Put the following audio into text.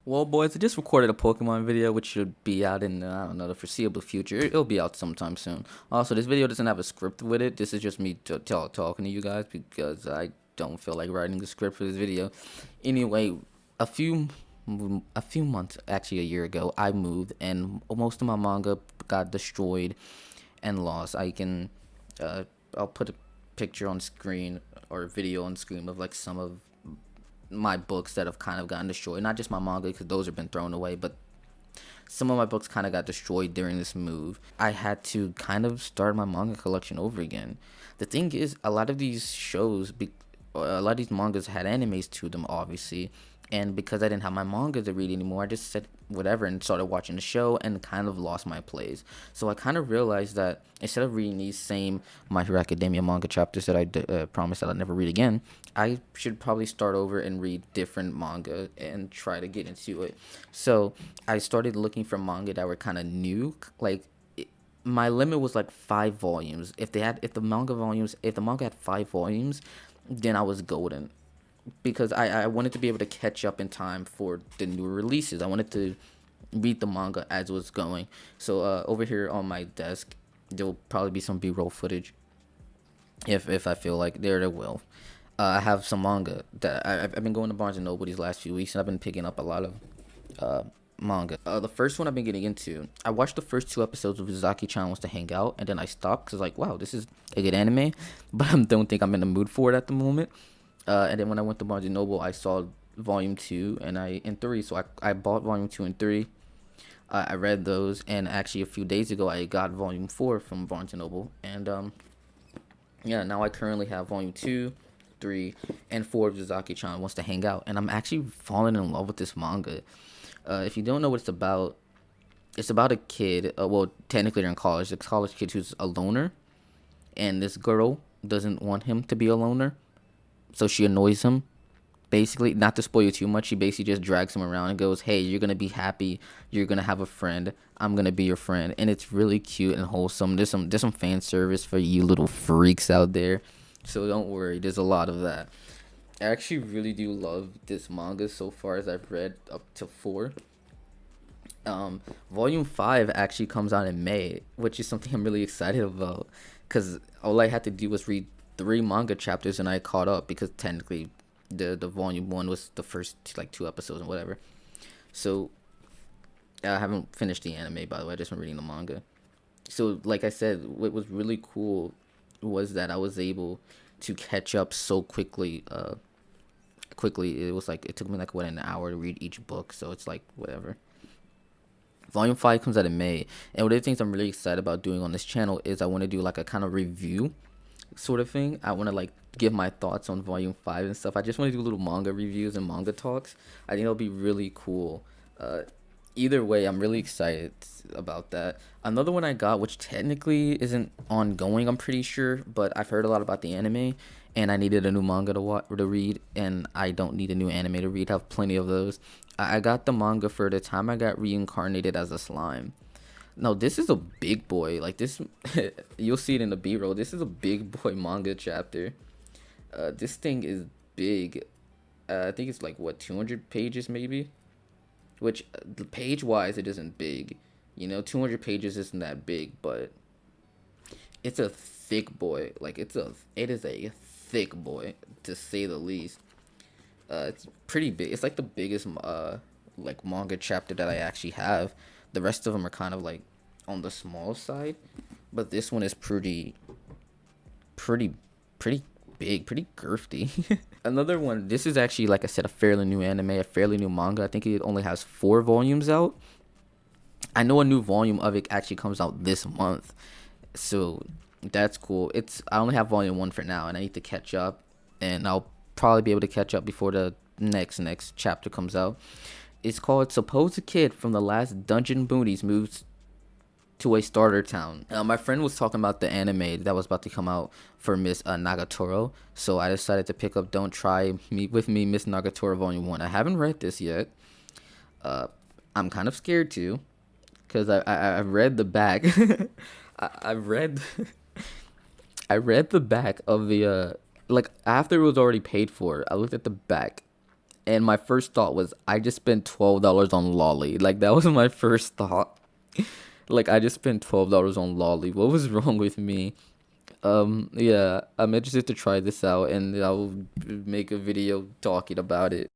Well, boys, I just recorded a Pokemon video, which should be out in, I don't know, the foreseeable future. It'll be out sometime soon. Also, this video doesn't have a script with it. This is just me talking to you guys because I don't feel like writing a script for this video. Anyway, a few a few months, actually a year ago, I moved and most of my manga got destroyed and lost. Uh, I'll put a picture on screen or a video on screen of like some of my books that have kind of gotten destroyed. Not just my manga, because those have been thrown away, but some of my books kind of got destroyed during this move. I had to kind of start my manga collection over again. The thing is, a lot of these mangas had animes to them, obviously. And because I didn't have my manga to read anymore, I just said whatever and started watching the show and kind of lost my place. So I kind of realized that instead of reading these same My Hero Academia manga chapters that I promised that I'd never read again, I should probably start over and read different manga and try to get into it. So I started looking for manga that were kind of new. My limit was like 5 volumes. If the manga had 5 volumes, then I was golden because I wanted to be able to catch up in time for the new releases. I wanted to read the manga as it was going. So over here on my desk, there'll probably be some B-roll footage if I feel like there will. I have some manga that I've been going to Barnes and Noble these last few weeks, and I've been picking up a lot of uh, manga. The first one I've been getting into, I watched the first 2 episodes of Uzaki-chan Wants to Hang Out, and then I stopped because like, wow, this is a good anime, but I don't think I'm in the mood for it at the moment. And then when I went to Barnes and Noble, I saw volume 2 and 3, so I bought volume 2 and 3. I read those, and actually a few days ago I got volume 4 from Barnes and Noble, and yeah, now I currently have volume 2, 3, and 4 of Uzaki-chan Wants to Hang Out, and I'm actually falling in love with this manga. If you don't know what it's about a kid. Well, technically they're in college. A college kid who's a loner, and this girl doesn't want him to be a loner, so she annoys him. Basically, not to spoil you too much, she basically just drags him around and goes, "Hey, you're gonna be happy. You're gonna have a friend. I'm gonna be your friend," and it's really cute and wholesome. There's some fan service for you little freaks out there, so don't worry. There's a lot of that. I actually really do love this manga so far as I've read up to 4. Volume 5 actually comes out in May, which is something I'm really excited about. Cause all I had to do was read 3 manga chapters and I caught up because technically the volume 1 was the first like 2 episodes and whatever. So I haven't finished the anime, by the way. I just been reading the manga. So like I said, what was really cool was that I was able to catch up so quickly. Quickly, it was like it took me like what an hour to read each book. So it's like whatever. Volume 5 comes out in May, and one of the things I'm really excited about doing on this channel is I want to do like a kind of review sort of thing. I want to like give my thoughts on Volume 5 and stuff. I just want to do little manga reviews and manga talks. I think it'll be really cool. Uh, Either way, I'm really excited about that. Another one I got, which technically isn't ongoing, I'm pretty sure, but I've heard a lot about the anime, and I needed a new manga to read, and I don't need a new anime to read. I have plenty of those. I got the manga for the time I got reincarnated as a slime. No, this is a big boy. Like this, you'll see it in the B-roll. This is a big boy manga chapter. This thing is big. I think it's like what 200 pages maybe, which page wise it isn't big. 200 pages isn't that big, but it's a thick boy. Like it is a thick boy to say the least. It's pretty big. It's like the biggest like manga chapter that I actually have. The rest of them are kind of like on the small side, but this one is pretty pretty big, pretty girthy. Another one. This is actually, like I said, a fairly new anime, a fairly new manga. I think it only has 4 volumes out. I know a new volume of it actually comes out this month, so that's cool. I only have volume 1 for now, and I need to catch up, and I'll probably be able to catch up before the next chapter comes out. It's called "Suppose a Kid from the Last Dungeon Boonies Moves to a Starter Town." My friend was talking about the anime that was about to come out for Miss Nagatoro, so I decided to pick up "Don't Try Me with Me, Miss Nagatoro Volume 1." I haven't read this yet. I'm kind of scared too, because I've read the back. I've read I read the back of the like after it was already paid for. I looked at the back, And my first thought was, I just spent $12 on Lolly. Like that was my first thought. Like I just spent $12 on Lolly. What was wrong with me? Yeah, I'm interested to try this out, and I'll make a video talking about it.